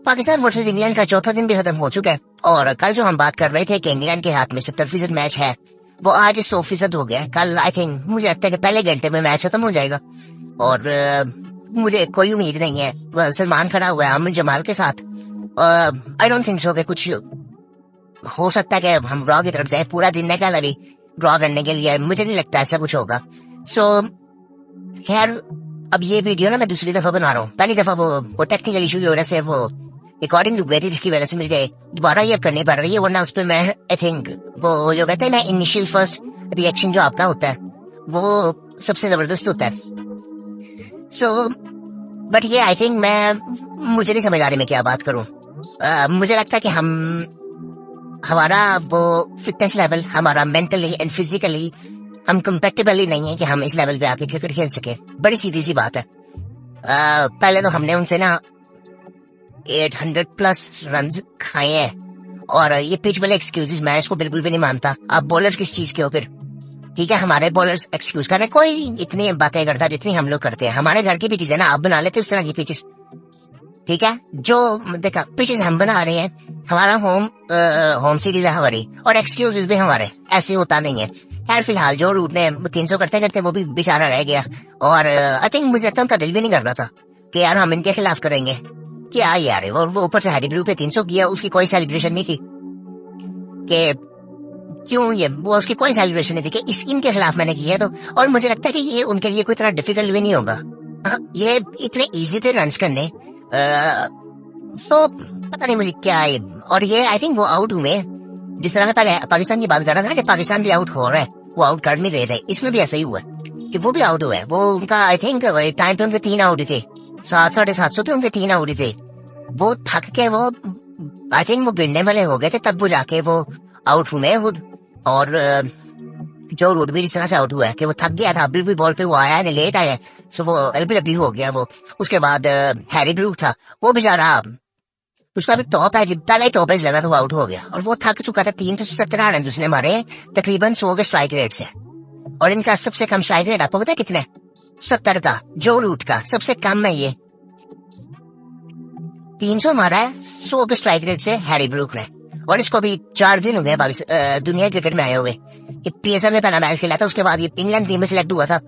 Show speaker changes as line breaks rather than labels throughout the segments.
Pakistan versus England का चौथा दिन भी खत्म हो चुका है और कल जो हम बात कर रहे थे कि इंग्लैंड के हाथ में 70% मैच है, वो आज 100% हो गया है। कल आई थिंक मुझे लगता है कि पहले घंटे में मैच खत्म हो जाएगा और मुझे कोई उम्मीद नहीं है। सलमान खड़ा हुआ है अमन जमाल के साथ। आई डोंट थिंक सो कि कुछ हो सकता है कि हम ड्रॉ की तरफ जाए। पूरा दिन है कल अभी ड्रॉ करने के लिए, मुझे नहीं लगता ऐसा कुछ होगा। सो खैर, अब ये वीडियो ना मैं दूसरी दफा बना रहा हूँ। पहली दफा वो टेक्निकल इशू की वजह से वो रिकॉर्डिंग रुक गई थी, जिसकी वजह से मुझे दोबारा ये करनी पड़ रही है। वरना उस पर मैं आई थिंक वो जो कहते हैं ना इनिशियल फर्स्ट रिएक्शन जो आपका होता है वो सबसे जबरदस्त होता है। सो बट ये आई थिंक मुझे नहीं समझ आ रही मैं क्या बात करूं। मुझे लगता है कि हमारा वो फिटनेस लेवल, हमारा मेंटली एंड फिजिकली हम कंपेटेबल ही नहीं है कि हम इस लेवल पे आके क्रिकेट खेल सके। बड़ी सीधी सी बात है। पहले तो हमने उनसे ना 800+ रन्स खाए हैं और ये पिच वाले एक्सक्यूजेस मैं इसको बिल्कुल भी नहीं मानता। आप बॉलर किस चीज के हो फिर? ठीक है, हमारे बॉलर्स एक्सक्यूज कर रहे हैं, कोई इतनी बातें करता जितनी हम लोग करते हैं। हमारे घर की पिचेस है ना, आप बना लेते उस तरह की पिचेस। ठीक है, जो देखा पिचेस हम बना रहे हैं, हमारा होम सीरीज है हमारी और एक्सक्यूजेस भी हमारे, ऐसे होता नहीं है। खैर फिलहाल जो रूट ने 300 करते करते वो भी बेचारा रह गया और आई थिंक मुझे लगता उनका दिल भी नहीं कर रहा था कि यार हम इनके खिलाफ करेंगे। क्या यार, वो ऊपर से हैरी ब्रू पे 300 किया, उसकी कोई सेलिब्रेशन नहीं थी कि क्यों ये वो उसकी कोई सेलिब्रेशन नहीं थी कि इनके खिलाफ मैंने किया। तो और मुझे लगता है कि ये उनके लिए कोई तरह डिफिकल्ट भी नहीं होगा। ये इतने इजी थे रन्स करने। सो पता नहीं मुझे क्या है। और ये आई थिंक वो आउट हुए, जिस तरह मैं पहले पाकिस्तान की बात कर रहा था ना कि पाकिस्तान भी आउट हो रहा है, वो आउट कर नहीं रहे थे, इसमें भी ऐसा ही हुआ कि वो भी आउट हुआ है। वो उनका आई थिंक टाइम पे उनके 3 आउट थे, 700-750 पे उनके 3 आउट थे। वो थक के वो आई थिंक वो गिरने वाले हो गए थे, तब वो जाके वो आउट हुए खुद। और जो रूट भी इस तरह से आउट हुआ है कि वो थक गया था, अभी भी बॉल पे वो आया नहीं, लेट आया, सो वो LBW हो गया वो। उसके बाद हैरी ब्रूक था, वो बेचारा उसका भी टॉप है, पहले टॉप एज लगा तो वो आउट हो गया और वो थक चुका था। 317 रन उसने मारे तकरीबन 100 के स्ट्राइक रेट से। और इनका सबसे कम स्ट्राइक रेट आपको पता है कितना है? 70 का। जो रूट का सबसे कम है ये, 300 मारा है 100 के स्ट्राइक रेट से हैरी ब्रूक ने। और इसको भी 4 दिन हो गए दुनिया क्रिकेट में आए हुए। PSL में पहला मैच खेला था, उसके बाद ये इंग्लैंड टीम में सिलेक्ट हुआ था।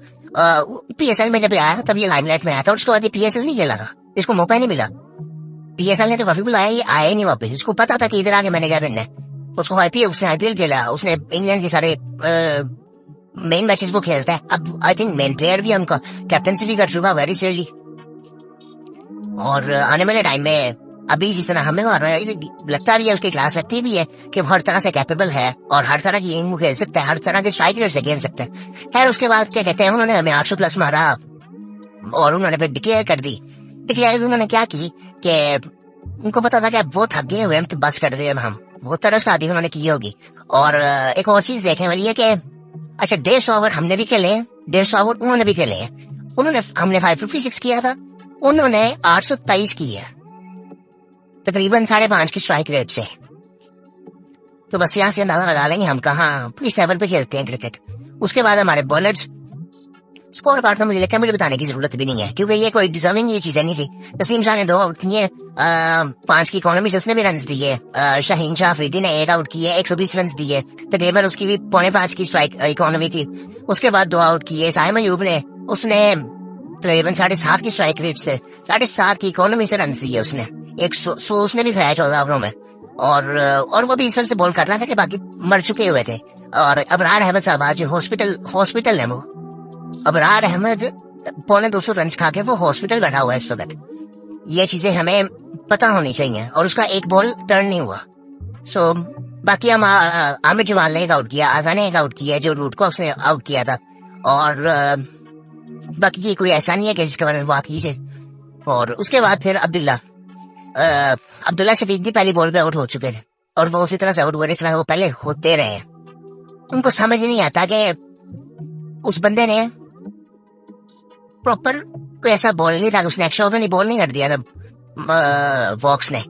PSL में जब आया था तब ये लाइमलाइट में आया था और उसके बाद ये PSL नहीं खेला था, इसको मौका ही नहीं मिला। PSL ने तो काफी बुलाया, ये आया ही नहीं वापस। इसको पता था कि इधर आके मैंने क्या करना है। उसको उसने IPL खेला, उसने इंग्लैंड के सारे मेन मैचेस वो खेलता है। अब आई थिंक मेन प्लेयर भी है उनका, कैप्टनसी भी कर चुका वेरी सीरियसली। और आने वाले टाइम में अभी जिस तरह हमें लगता भी है, उसकी क्लास लगती भी है कि वो हर तरह से कैपेबल है और हर तरह की गेम खेल सकता है, हर तरह के स्ट्राइक रेट से खेल सकता है। खैर उसके बाद क्या कहते हैं, उन्होंने हमें 800+ मारा और उन्होंने फिर डिक्लेयर कर दी। डिक्लेयर भी उन्होंने क्या की कि उनको पता था कि वो थक गए हुए, तो बस कर दे हम, वो तरह से आदि उन्होंने की होगी। और एक और चीज देखने वाली है कि अच्छा 150 ओवर हमने भी खेले, 150 ओवर उन्होंने भी खेले। हमने 556 किया था, उन्होंने 823 की है, तकरीबन 5.5 की स्ट्राइक रेट से। तो बस यहाँ से अंदाजा लगा लेंगे हम कहाँ किस लेवल पे खेलते हैं क्रिकेट। उसके बाद हमारे बॉलर्स, स्कोर कार्ड तो मुझे लगता है मुझे बताने की जरूरत भी नहीं है क्योंकि ये कोई डिजर्विंग ये चीजें नहीं थी। नसीम शाह ने 2 आउट किए, 5 की इकोनॉमी से उसने भी रन दिए। शाहीन शाह अफरीदी ने 1 आउट किए, 120 रन दिए, तकरीबन उसकी भी 4.5 की स्ट्राइक इकोनॉमी थी। उसके बाद 2 आउट किए साइम अयूब ने, उसने तकरीबन 7.5 की स्ट्राइक रेट से 7.5 की इकोनॉमी से रन दिए उसने। 100 उसने भी खाया 14 ओवरों में और वो भी इस तरह से बॉल कर रहा था कि बाकी मर चुके हुए थे। और अबरार अहमद साहब आज हॉस्पिटल है, वो अबरार अहमद 250 रन खा के वो हॉस्पिटल बैठा हुआ है इस वक्त। ये चीजें हमें पता होनी चाहिए और उसका एक बॉल टर्न नहीं हुआ। सो बाकी हम आमिर जमाल ने 1 आउट किया, आगा ने 1 आउट किया, जो रूट को उसने आउट किया था। और बाकी ये कोई ऐसा नहीं है कि जिसके बारे में बात कीजिए। और उसके बाद फिर अब्दुल्ला शफीक भी पहली बॉल पे आउट हो चुके थे और वो उसी तरह से आउट हुए जिस तरह वो पहले होते रहे हैं। उनको समझ नहीं आता कि उस बंदे ने प्रॉपर कोई ऐसा बॉल नहीं था, उसने एक्स्ट्रा ओवर नहीं बॉल नहीं कर दिया था वॉक्स ने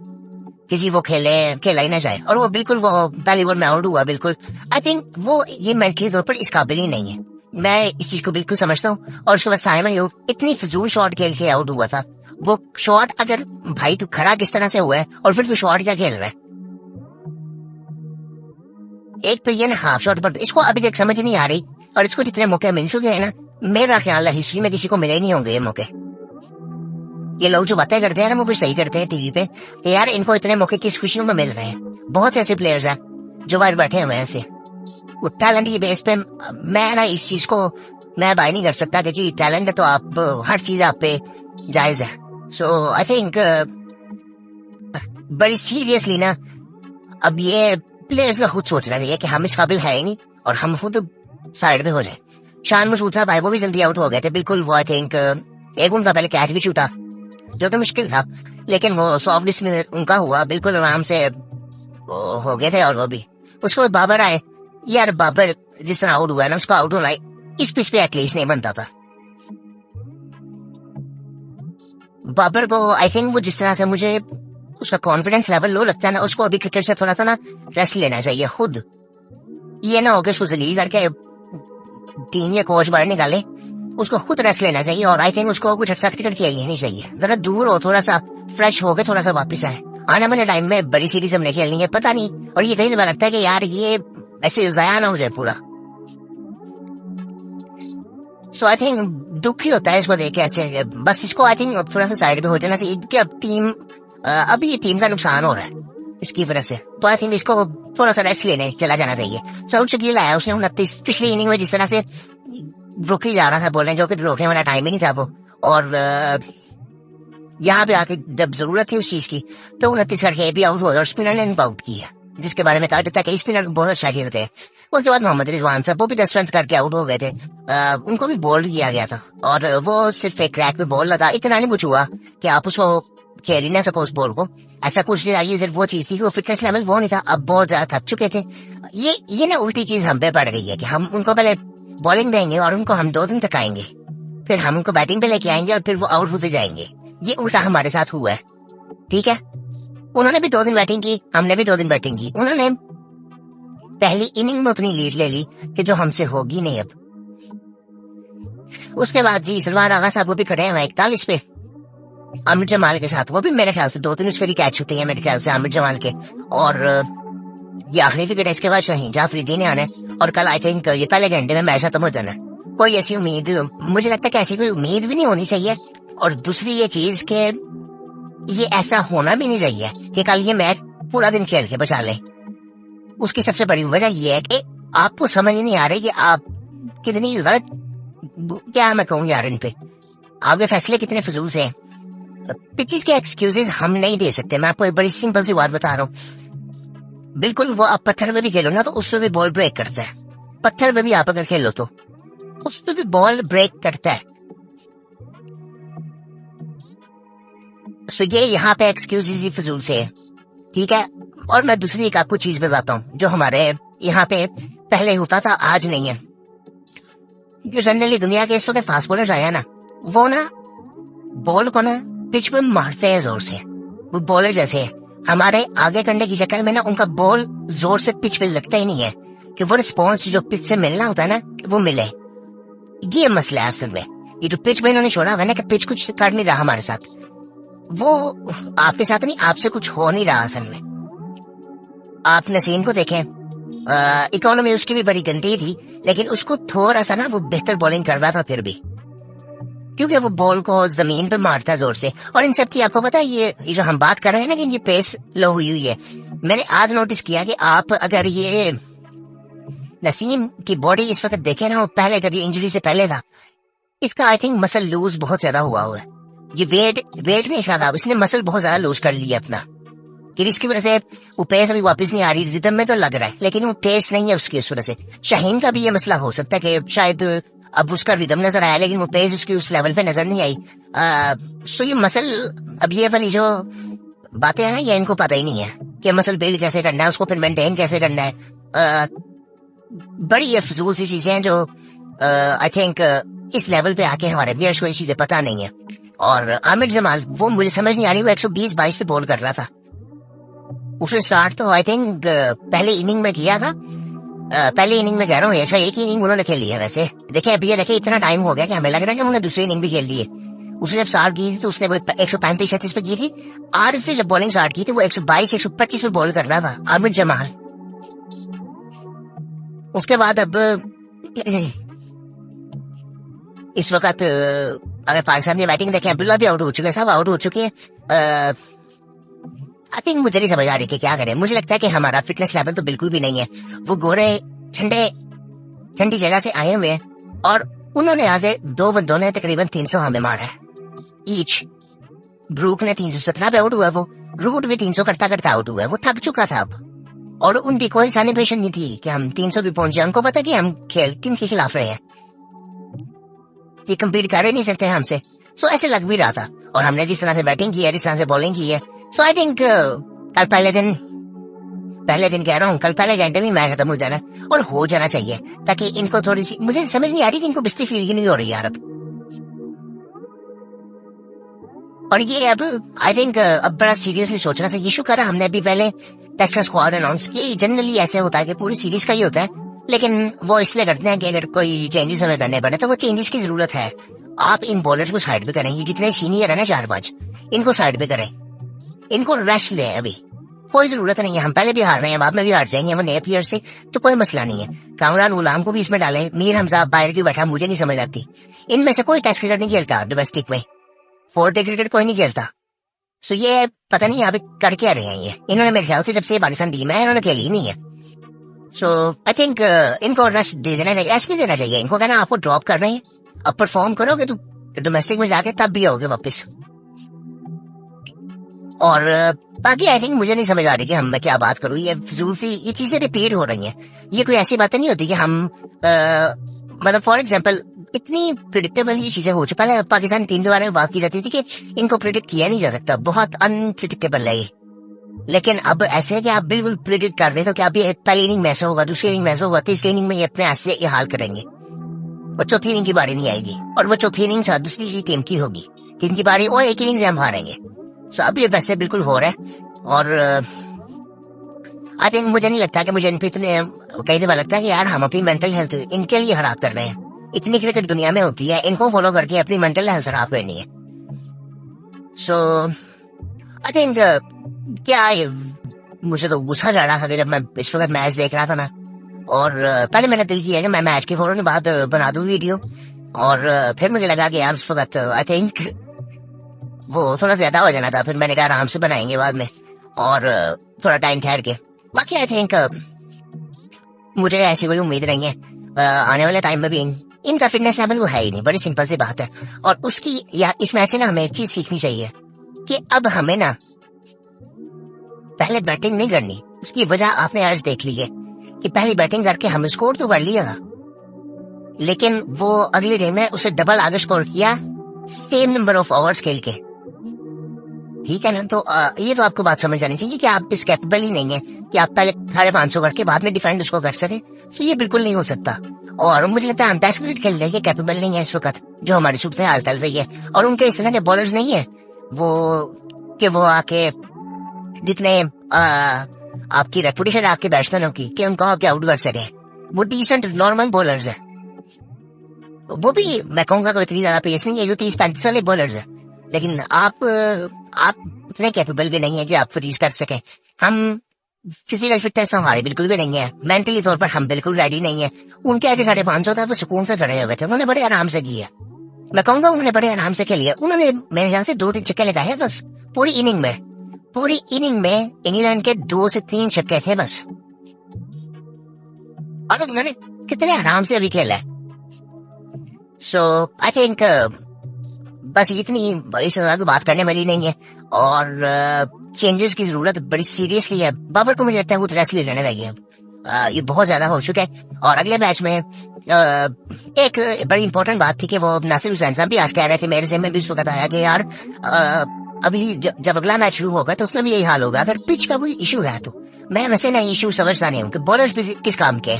किसी वो खेला ही ना जाए। और वो बिल्कुल वो पहली बॉल में आउट हुआ। बिल्कुल आई थिंक वो ये मेंटली तौर पर इस काबिल ही नहीं है, मैं इस चीज को बिल्कुल समझता हूँ। और उसके बाद साइम अयूब इतनी फजूल शॉट खेल के आउट हुआ था वो शॉट अगर भाई तू खड़ा किस तरह से हुआ है और फिर तू शॉट क्या खेल रहा है। एक तो ये ना हाफ शॉट पर इसको अभी तक समझ नहीं आ रही, और इसको जितने मौके मिल चुके हैं ना, मेरा ख्याल है हिस्ट्री में किसी को मिले नहीं होंगे ये मौके। ये लोग जो बातें करते हैं ना वो भी सही करते हैं टीवी पे कि यार इनको इतने मौके किस खुशियों में मिल रहे हैं। बहुत ऐसे प्लेयर्स हैं जो बाहर बैठे हुए हैं ऐसे, वो टैलेंट की बेस पे। मैं ना इस चीज को मैं बाय नहीं कर सकता कि जी टैलेंट है तो आप हर चीज आप पे जायज है। सो आई थिंक बड़ी सीरियसली ना अब ये प्लेयर्स का खुद सोचना चाहिए कि हम इस काबिल है ही नहीं और हम खुद साइड पे हो जाए। शान मसूद साहब भाई वो भी जल्दी आउट हो गए थे बिल्कुल। वो आई थिंक एक उनका पहले कैच भी छूटा जो कि मुश्किल था, लेकिन वो सॉफ्ट डिस्क में उनका हुआ, बिल्कुल आराम से हो गए थे। और वो भी उसके बाद बाबर आए। यार बाबर जिस तरह आउट हुआ है ना, उसका आउट होना इस पिच पे एटलीस्ट नहीं बनता था। बाबर को आई थिंक वो जिस तरह से मुझे उसका कॉन्फिडेंस लेवल लो लगता है ना, उसको अभी क्रिकेट से थोड़ा सा ना रेस्ट लेना चाहिए खुद। ये ना हो कि उसको जलील करके टीम या कोच बाहर निकाले, उसको खुद रेस्ट लेना चाहिए। और आई थिंक उसको कुछ अच्छा क्रिकेट खेलनी नहीं चाहिए, जरा दूर हो, थोड़ा सा फ्रेश हो गए, थोड़ा सा वापस आए। आने वाले टाइम में बड़ी सीरीज हमने खेलनी है, पता नहीं। और ये कहीं लगता है कि यार ये ऐसे जाया ना हो जाए पूरा। सो आई थिंक दुखी होता है इसको देख के ऐसे। बस इसको आई थिंक थोड़ा सा साइड पे हो जाना चाहिए कि अब टीम अभी ये टीम का नुकसान हो रहा है इसकी वजह से। तो आई थिंक इसको थोड़ा सा रेस्ट लेने चला जाना चाहिए। सऊद शकील आया, उसने 29 पिछली इनिंग में जिस तरह से रोकी जा रहा था बोलने, जो कि रोकने वाला टाइम ही नहीं था वो। और यहाँ पे आके जब जरूरत थी उस चीज की तो 29 करके भी आउट हुए और स्पिनर ने इनको आउट किया, जिसके बारे में कहा जाता है कि स्पिनर बहुत अच्छा खेलते हैं। उसके बाद मोहम्मद रिजवान साहब वो भी 10 रन करके आउट हो गए थे। उनको भी बॉल किया गया था और वो सिर्फ एक क्रैक पे बॉल लगा, इतना नहीं कुछ हुआ कि आप उसको खेल ही ना सको उस बॉल को, ऐसा कुछ नहीं। ये सिर्फ वो चीज थी कि वो फिटनेस लेवल वो नहीं था, अब बहुत ज्यादा थक चुके थे। ये ना उल्टी चीज हम पे पड़ गई है कि हम उनको पहले बॉलिंग देंगे और उनको हम 2 दिन तक आएंगे, फिर हम उनको बैटिंग पे लेके आएंगे और फिर वो आउट होते जाएंगे। ये उल्टा हमारे साथ हुआ है, ठीक है। उन्होंने भी 2 दिन बैटिंग की, हमने भी 2 दिन बैटिंग की। उन्होंने पहली इनिंग में उतनी लीड ले ली कि जो हमसे होगी नहीं अब। उसके बाद जी सलमान आगा साहब वो भी खड़े हैं 41 पे आमिर जमाल के साथ। वो भी मेरे ख्याल से 2-3 उसके भी कैच छूटे हैं मेरे ख्याल से आमिर जमाल के। और ये आखिरी विकेट है, इसके बाद शाहीन जाफरीदी ने आना है। और कल आई थिंक ये पहले घंटे में मैच खत्म हो जाना है। कोई ऐसी उम्मीद मुझे लगता है कि ऐसी कोई उम्मीद भी नहीं होनी चाहिए। और दूसरी ये चीज के ये ऐसा होना भी नहीं चाहिए कि कल ये मैच पूरा दिन खेल के बचा ले। उसकी सबसे बड़ी वजह यह है कि आपको समझ नहीं आ रही कि आप कितनी गलत, क्या मैं कहूँ यार, इन पे आपके फैसले कितने फजूल से हैं। पिचेस के एक्सक्यूजेस हम नहीं दे सकते। मैं आपको एक बड़ी सिंपल सी बात बता रहा हूँ। बिल्कुल वो आप पत्थर में भी खेलो ना तो उसमें भी बॉल ब्रेक करता है। पत्थर में भी आप अगर खेलो तो उसमें भी बॉल ब्रेक करता है। सो ये यहाँ पे एक्सक्यूजेस ही फजूल से है, ठीक है। और मैं दूसरी एक आपको चीज बताता हूँ जो हमारे यहाँ पे पहले होता था, आज नहीं है। जो जनरली दुनिया के इस वक्त फास्ट बॉलर आया ना, वो ना बॉल को ना पिच पे मारते हैं जोर से। वो बॉलर जैसे है, हमारे आगे करने की चक्कर में ना उनका बॉल जोर से पिच पे लगता ही नहीं है कि वो रिस्पॉन्स जो पिच से मिलना होता है ना वो मिले। ये मसला है असल में। ये जो पिच पे इन्होंने छोड़ा हुआ ना कि पिच कुछ कर नहीं रहा हमारे साथ, वो आपके साथ नहीं, आपसे कुछ हो नहीं रहा असल में। आप नसीम को देखें, इकोनॉमी उसकी भी बड़ी गंदी थी, लेकिन उसको थोड़ा सा ना वो बेहतर बॉलिंग कर रहा था फिर भी, क्योंकि वो बॉल को जमीन पे मारता है जोर से। और इन सब की आपको पता है ये जो हम बात कर रहे हैं ना कि ये पेस लो हुई है, मैंने आज नोटिस किया कि आप अगर ये नसीम की बॉडी इस वक्त देखे ना, वो पहले जब ये इंजरी से पहले था, इसका आई थिंक मसल लूज बहुत ज्यादा हुआ है। ये वेट नहीं था, इसने मसल बहुत ज्यादा लूज कर लिया अपना, कि इसकी वजह से वो पेस अभी वापस नहीं आ रही। रिदम में तो लग रहा है लेकिन वो पेस नहीं है उसकी, उस वजह से। शाहीन का भी ये मसला हो सकता है कि शायद अब उसका रिदम नजर आया लेकिन वो पेस उसकी उस लेवल पे नजर नहीं आई। सो ये मसल, अब ये वाली जो बातें हैं ना, ये इनको पता ही नहीं है कि मसल बिल्ड कैसे करना है, उसको फिर मेंटेन कैसे करना है। बड़ी ये फजूल सी चीजें हैं जो आई थिंक इस लेवल पे आके हमारे प्लेयर्स को ये चीजें पता नहीं है। और आमिर जमाल, वो मुझे समझ नहीं आ रही, वो 120-22 पे बॉल कर रहा था। उसने स्टार्ट तो आई थिंक पहले इनिंग में किया था, पहले इनिंग में कह रहा हूँ, अच्छा एक ही इनिंग उन्होंने खेल लिया। वैसे देखें अभी ये देखें, इतना टाइम हो गया कि हमें लग रहा है कि उन्होंने दूसरी इनिंग भी खेल ली है। उसने जब स्टार्ट की थी तो उसने वो 135-36 पे की थी। आर फिर जब बॉलिंग स्टार्ट की थी वो 122-125 पे बॉल कर रहा था आमिर जमाल। उसके बाद अब इस वक्त अगर पाकिस्तान की बैटिंग देखें, अब्दुल्ला भी आउट हो चुके हैं, सब आउट हो चुके हैं। आई थिंक मुझे नहीं समझ आ रही कि क्या करें। मुझे लगता है कि हमारा फिटनेस लेवल तो बिल्कुल भी नहीं है। वो गोरे ठंडी जगह से आए हुए हैं और उन्होंने आज 2 बंदों ने तकरीबन 300 हमें मारा है ईच। ब्रूक ने 317 पे आउट हुआ, वो रूट भी 300 करता करता आउट हुआ है। वो थक चुका था अब, और उनकी कोई सेलिब्रेशन नहीं थी कि हम 300 भी पहुंचे। उनको पता कि हम खेल किन के खिलाफ रहे हैं, ये कम्पीट कर ही नहीं सकते हमसे। सो ऐसे लग भी रहा था, और हमने जिस तरह से बैटिंग की है, जिस तरह से बॉलिंग की है, सो आई थिंक कल पहले दिन कह रहा हूँ, कल पहले घंटे में मैच खत्म हो जाना और हो जाना चाहिए, ताकि इनको थोड़ी सी, मुझे समझ नहीं आ रही कि इनको बिस्ती फील नहीं हो रही यार अब। और ये अब आई थिंक अब बड़ा सीरियसली सोचना चाहिए। इशू करा हमने अभी पहले टेस्ट का स्क्वाड अनाउंस किया। जनरली ऐसे होता है कि पूरी सीरीज का ही होता है, लेकिन वो इसलिए करते हैं कि अगर कोई चेंजेस हमें करने पड़े तो वो चेंजेस की जरूरत है। आप इन बॉलर्स को साइड पे करें, ये जितने सीनियर है ना 4-5, इनको साइड पे करें, इनको रेस्ट लें। अभी कोई जरूरत नहीं है, हम पहले भी हार रहे हैं, बाद में भी हार जाएंगे, वो नए प्लेयर से तो कोई मसला नहीं है। कामरान गुलाम को भी इसमें डालें, मीर हमजा बाहर क्यों बैठा मुझे नहीं समझ आती। इनमें से कोई टेस्ट क्रिकेट नहीं खेलता डोमेस्टिक में, 4-डे क्रिकेट कोई नहीं खेलता। सो ये पता नहीं अभी कर क्या रहे हैं ये। इन्होंने मेरे ख्याल से जब से पाकिस्तान टीम है इन्होंने खेली नहीं है। सो आई थिंक इनको रेस्ट दे देना चाहिए, रेस्ट नहीं देना चाहिए इनको। कहना आपको ड्रॉप कर रहे हैं, अब परफॉर्म करोगे तो डोमेस्टिक में जाके तब भी आओगे वापस। और बाकी आई थिंक मुझे नहीं समझ आ रही कि मैं क्या बात करूं। ये फिजूल सी ये चीजें रिपीट हो रही हैं। ये कोई ऐसी बातें नहीं होती कि हम मतलब फॉर एग्जांपल इतनी प्रिडिक्टेबल ये चीजें हो चुकी। पहले पाकिस्तान टीम के बारे में बात की जाती थी कि इनको प्रिडिक्ट किया नहीं जा सकता, बहुत अनप्रिडिक्टेबल है ये। लेकिन अब ऐसे है कि आप बिल्कुल प्रिडिक्ट कर रहे हो कि अभी पहली इनिंग में ऐसा होगा, दूसरी इनिंग में ऐसा होगा, तीसरी इनिंग में ये अपने ऐसे ये हाल करेंगे, और चौथी इनिंग की बारी नहीं आएगी, और वो चौथी इनिंग से दूसरी टीम की होगी, टीम की बारी और एक इनिंग से हम हारेंगे। सो अब ये वैसे बिल्कुल हो रहा है। और आई थिंक मुझे नहीं लगता कि मुझे इन पे इतने कई दफा लगता है कि यार हम अपनी मेंटल हेल्थ इनके लिए खराब कर रहे हैं। इतनी क्रिकेट दुनिया में होती है, इनको फॉलो करके अपनी मेंटल हेल्थ खराब करनी है। सो आई थिंक क्या मुझे तो गुस्सा जा रहा था जब मैं इस वक्त मैच देख रहा था ना, और पहले मेरा दिल किया कि मैं मैच के फौरन बाद बना दूं वीडियो, और फिर मुझे लगा कि यार उस वक्त आई थिंक वो थोड़ा ज्यादा हो जाना था। फिर मैंने कहा आराम से बनाएंगे बाद में, और थोड़ा टाइम ठहर के। बाकी आई थिंक मुझे ऐसी कोई उम्मीद नहीं है आने वाले टाइम में भी इनका फिटनेस लेवल वो है ही नहीं, बड़ी सिंपल सी बात है। और उसकी या इस मैच से ना हमें एक चीज सीखनी चाहिए कि अब हमें ना पहले बैटिंग नहीं करनी। उसकी वजह आपने आज देख ली है कि पहली बैटिंग करके हम स्कोर तो कर लिया, लेकिन वो अगले डे में उसे डबल आगे स्कोर किया सेम नंबर ऑफ ओवर्स खेल के। ठीक है ना, तो ये तो आपको बात समझ आनी चाहिए कि आप इस कैपेबल ही नहीं है कि आप पहले 550 करके बाद में डिफेंड उसको कर सके। सो ये बिल्कुल नहीं हो सकता, और मुझे लगता है हम टेस्ट क्रिकेट खेलने के कैपेबल नहीं है इस वक्त, जो हमारी सूरत हाल चल रही है। और उनके इस तरह के बॉलर्स नहीं है वो कि वो आके जितने आपकी रेपुटेशन आपके बैट्समैनों की कि उनको आप आउट कर सके, वो डिसेंट नॉर्मल बॉलर्स है। वो भी मैं कहूंगा कोई इतनी ज्यादा पेस नहीं है, जो 30-35 वाले बॉलर्स है। लेकिन आप इतने कैपेबल भी नहीं है कि आप फ्रीज कर सके। हम फिजिकल फिटनेस हमारी बिल्कुल भी नहीं है, मेंटली तौर पर हम बिल्कुल रेडी नहीं है। उनके आगे 550 था, वो सुकून से खड़े हुए थे, उन्होंने बड़े आराम से किया। मैं कहूंगा उन्होंने बड़े आराम से खेलिया। उन्होंने मेरे ख्याल से 2-3 छक्के लगाए बस पूरी इनिंग में। पूरी इनिंग में इंग्लैंड के 2 से 3 छक्के थे बस, और उन्होंने कितने आराम से अभी खेला है। सो आई थिंक बस इतनी बड़ी से बात करने वाली नहीं है, और चेंजेस की जरूरत बड़ी सीरियसली है। बाबर को मुझे लगता है वो रेस्ट ले लेने लगी है, ये बहुत ज्यादा हो चुका है। और अगले मैच में एक बड़ी इंपॉर्टेंट बात थी कि वो नासिर हुसैन साहब भी आज कह रहे थे, मेरे से में भी उसको बताया कि यार अभी जब अगला मैच शुरू होगा तो उसमें भी यही हाल होगा अगर पिच का कोई इशू है तो। मैं वैसे ना इशू समझता नहीं हूँ कि बॉलर किस काम के,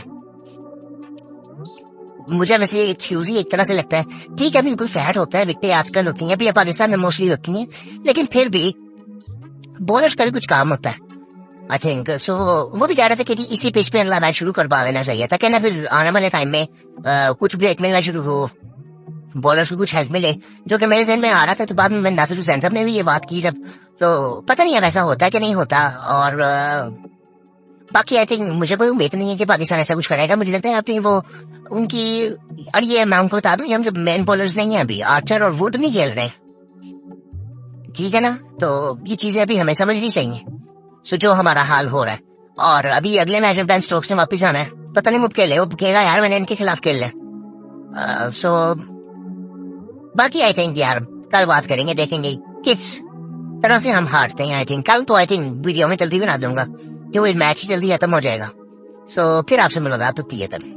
मुझे वैसे एक्सक्यूज ही एक तरह से लगता है। ठीक है, बिल्कुल फैट होता है, विकेटें आजकल होती हैं, अभी पाकिस्तान में मोस्टली होती हैं, लेकिन फिर भी बॉलर्स का भी कुछ काम होता है आई थिंक। सो वो भी कह रहे थे कि इसी पिच पे अगला मैच शुरू करवा देना चाहिए था, कहना फिर आने वाले टाइम में कुछ ब्रेक मिलना शुरू हो, बॉलर्स को कुछ हेल्प मिले, जो कि मेरे जहन में आ रहा था। तो बाद में नासिर हुसैन साहब ने भी ये बात की जब, तो पता नहीं है वैसा होता है कि नहीं होता। और बाकी आई थिंक मुझे कोई उम्मीद नहीं है कि पाकिस्तान ऐसा कुछ करेगा। मुझे लगता है अपनी वो उनकी, और ये मैं उनको बता दूं, हम जो मेन बॉलर्स नहीं है अभी, आर्चर और वुड नहीं खेल रहे, ठीक है ना। तो ये चीजें अभी हमें समझनी चाहिए। सो जो हमारा हाल हो रहा है, और अभी अगले मैच में बेन स्टोक्स ने वापस आना है, पता नहीं वो खेले, वो कहेगा यार मैंने इनके खिलाफ खेल लिया। सो बाकी आई थिंक यार कल बात करेंगे, देखेंगे किस तरह से हम हारते हैं। आई थिंक कल तो आई थिंक वीडियो में जल्दी बना दूंगा, क्योंकि मैच ही जल्दी खत्म हो जाएगा। सो फिर आपसे मुलाकात होती है तब।